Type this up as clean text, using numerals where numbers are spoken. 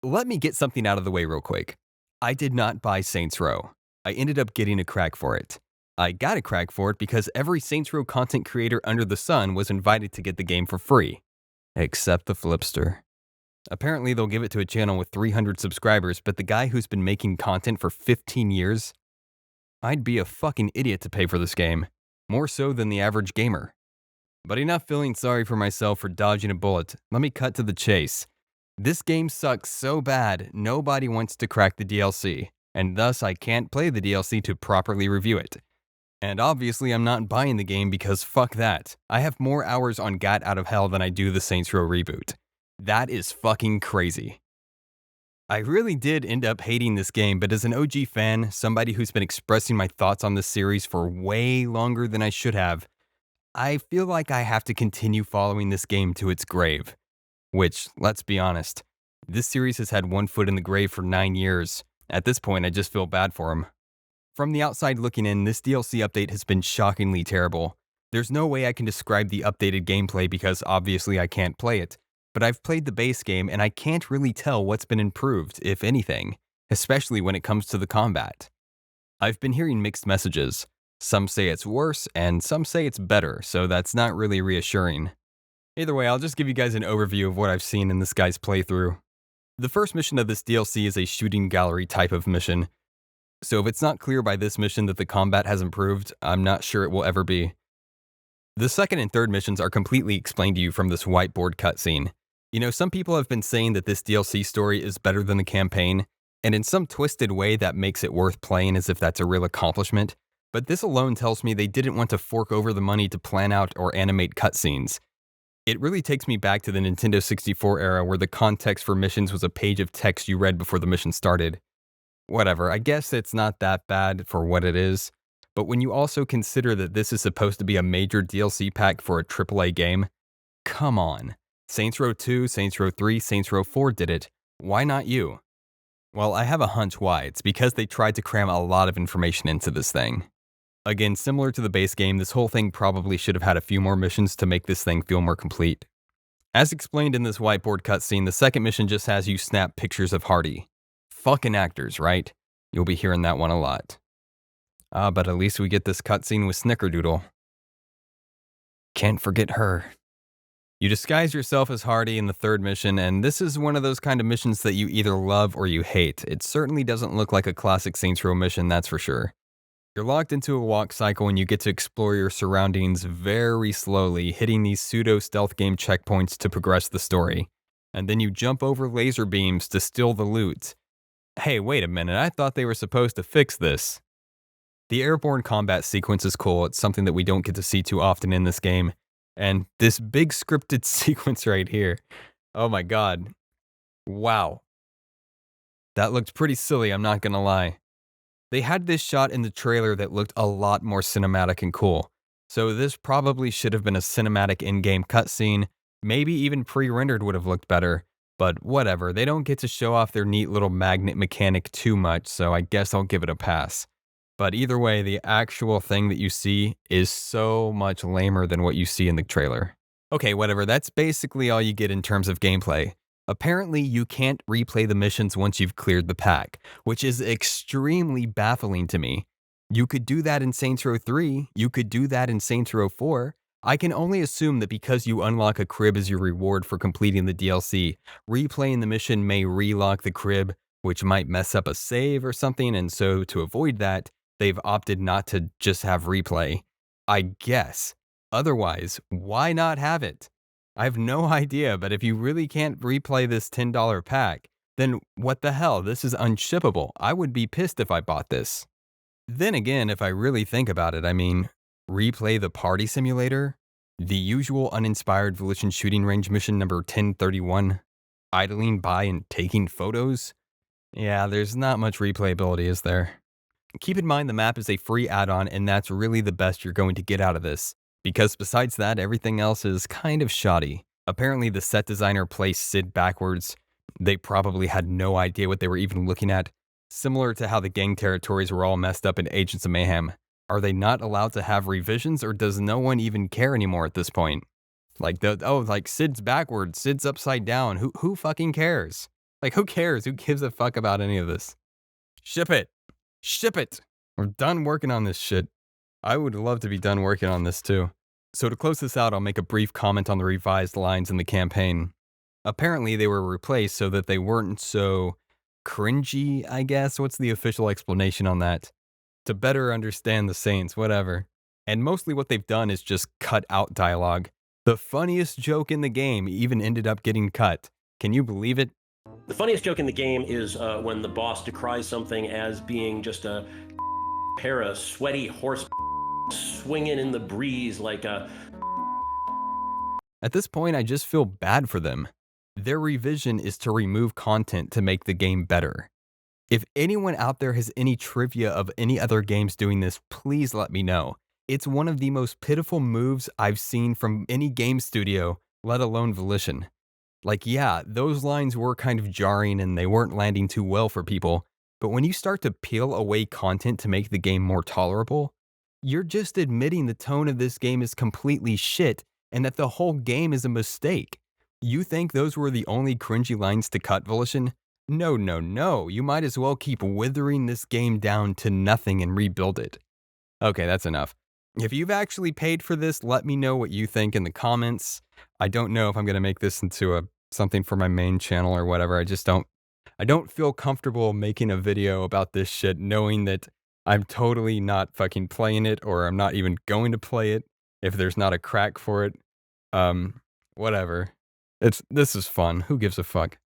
Let me get something out of the way real quick. I did not buy Saints Row. I ended up getting a crack for it. I got a crack for it because every Saints Row content creator under the sun was invited to get the game for free. Except the Flipster. Apparently, they'll give it to a channel with 300 subscribers, but the guy who's been making content for 15 years? I'd be a fucking idiot to pay for this game. More so than the average gamer. But enough feeling sorry for myself for dodging a bullet. Let me cut to the chase. This game sucks so bad, nobody wants to crack the DLC, and thus I can't play the DLC to properly review it. And obviously I'm not buying the game because fuck that. I have more hours on Gat Out of Hell than I do the Saints Row reboot. That is fucking crazy. I really did end up hating this game, but as an OG fan, somebody who's been expressing my thoughts on this series for way longer than I should have, I feel like I have to continue following this game to its grave. Which, let's be honest, this series has had one foot in the grave for 9 years. At this point, I just feel bad for him. From the outside looking in, this DLC update has been shockingly terrible. There's no way I can describe the updated gameplay because obviously I can't play it, but I've played the base game and I can't really tell what's been improved, if anything, especially when it comes to the combat. I've been hearing mixed messages. Some say it's worse, and some say it's better, so that's not really reassuring. Either way, I'll just give you guys an overview of what I've seen in this guy's playthrough. The first mission of this DLC is a shooting gallery type of mission, so if it's not clear by this mission that the combat has improved, I'm not sure it will ever be. The second and third missions are completely explained to you from this whiteboard cutscene. You know, some people have been saying that this DLC story is better than the campaign, and in some twisted way that makes it worth playing as if that's a real accomplishment, but this alone tells me they didn't want to fork over the money to plan out or animate cutscenes. It really takes me back to the Nintendo 64 era where the context for missions was a page of text you read before the mission started. Whatever, I guess it's not that bad for what it is, but when you also consider that this is supposed to be a major DLC pack for a AAA game, come on. Saints Row 2, Saints Row 3, Saints Row 4 did it. Why not you? Well, I have a hunch why. It's because they tried to cram a lot of information into this thing. Again, similar to the base game, this whole thing probably should have had a few more missions to make this thing feel more complete. As explained in this whiteboard cutscene, the second mission just has you snap pictures of Hardy. Fucking actors, right? You'll be hearing that one a lot. But at least we get this cutscene with Snickerdoodle. Can't forget her. You disguise yourself as Hardy in the third mission, and this is one of those kind of missions that you either love or you hate. It certainly doesn't look like a classic Saints Row mission, that's for sure. You're locked into a walk cycle and you get to explore your surroundings very slowly, hitting these pseudo-stealth game checkpoints to progress the story. And then you jump over laser beams to steal the loot. Hey, wait a minute, I thought they were supposed to fix this. The airborne combat sequence is cool, it's something that we don't get to see too often in this game. And this big scripted sequence right here, oh my god. Wow. That looked pretty silly, I'm not gonna lie. They had this shot in the trailer that looked a lot more cinematic and cool, so this probably should have been a cinematic in-game cutscene, maybe even pre-rendered would have looked better, but whatever, they don't get to show off their neat little magnet mechanic too much, so I guess I'll give it a pass. But either way, the actual thing that you see is so much lamer than what you see in the trailer. Okay, whatever, that's basically all you get in terms of gameplay. Apparently, you can't replay the missions once you've cleared the pack, which is extremely baffling to me. You could do that in Saints Row 3, you could do that in Saints Row 4. I can only assume that because you unlock a crib as your reward for completing the DLC, replaying the mission may relock the crib, which might mess up a save or something, and so to avoid that, they've opted not to just have replay. I guess. Otherwise, why not have it? I have no idea, but if you really can't replay this $10 pack, then what the hell, this is unshippable. I would be pissed if I bought this. Then again, if I really think about it, I mean, replay the party simulator, the usual uninspired Volition shooting range mission number 1031, idling by and taking photos. Yeah, there's not much replayability, is there? Keep in mind the map is a free add-on, and that's really the best you're going to get out of this. Because besides that, everything else is kind of shoddy. Apparently the set designer placed Sid backwards. They probably had no idea what they were even looking at. Similar to how the gang territories were all messed up in Agents of Mayhem. Are they not allowed to have revisions, or does no one even care anymore at this point? Like Sid's backwards, Sid's upside down, who fucking cares? Like, who cares? Who gives a fuck about any of this? Ship it. Ship it. We're done working on this shit. I would love to be done working on this too. So to close this out, I'll make a brief comment on the revised lines in the campaign. Apparently, they were replaced so that they weren't so cringy, I guess. What's the official explanation on that? To better understand the Saints, whatever. And mostly what they've done is just cut out dialogue. The funniest joke in the game even ended up getting cut. Can you believe it? The funniest joke in the game is when the boss decries something as being just a pair of sweaty horse swinging in the breeze like a... At this point, I just feel bad for them. Their revision is to remove content to make the game better. If anyone out there has any trivia of any other games doing this, please let me know. It's one of the most pitiful moves I've seen from any game studio, let alone Volition. Like, yeah, those lines were kind of jarring and they weren't landing too well for people, but when you start to peel away content to make the game more tolerable, you're just admitting the tone of this game is completely shit and that the whole game is a mistake. You think those were the only cringy lines to cut, Volition? No, no, no. You might as well keep withering this game down to nothing and rebuild it. Okay, that's enough. If you've actually paid for this, let me know what you think in the comments. I don't know if I'm going to make this into something for my main channel or whatever. I don't feel comfortable making a video about this shit knowing that I'm totally not fucking playing it or I'm not even going to play it if there's not a crack for it. Whatever. This is fun. Who gives a fuck?